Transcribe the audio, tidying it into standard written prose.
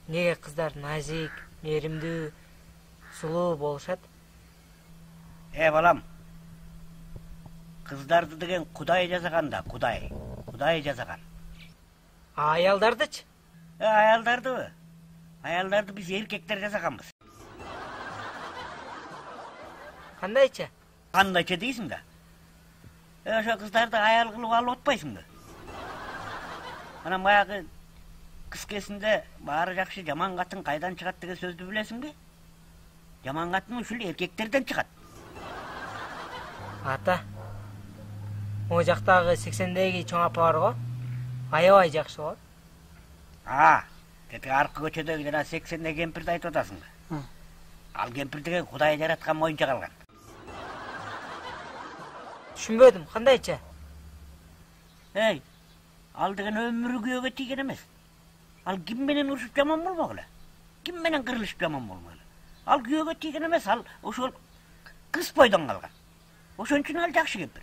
Неге кыздар назик, мээримдүү, сулуу болушат? Балам. Кыздарды деген Кудай жасаган да, Кудай. Кудай жасаган. Аялдардычы? Аялдарды. Аялдарды биз эркектер жасаганбыз. Кандайча? Кандайча дейсиң да? Ошо кыздарды аял кылып алып атпайсыңбы? Анан баягы кыз кезинде баары жакшы, жаман катын кайдан чыгат деген сөздү билесиңби? Жаман катын ушул эркектерден чыгат. Ата. О жактагы 80деги чоң апа бар го. Аябай жакшы го. Тетиги аркы көчөдөгү жана 80деги кемпирди айтып атасыңбы? Ал кемпир деген Кудай жараткан моюнча калган. Түшүнбөдүм, кандайча? Ал деген өмүрү күйөөгө тийген эмес. Ал ким менен урушуп жаман болмок эле? Ким менен кырылышып жаман болмок эле? Ал күйөөгө тийген эмес, ал ошол кыз бойдон калган. Ошон үчүн ал жакшы кемпир.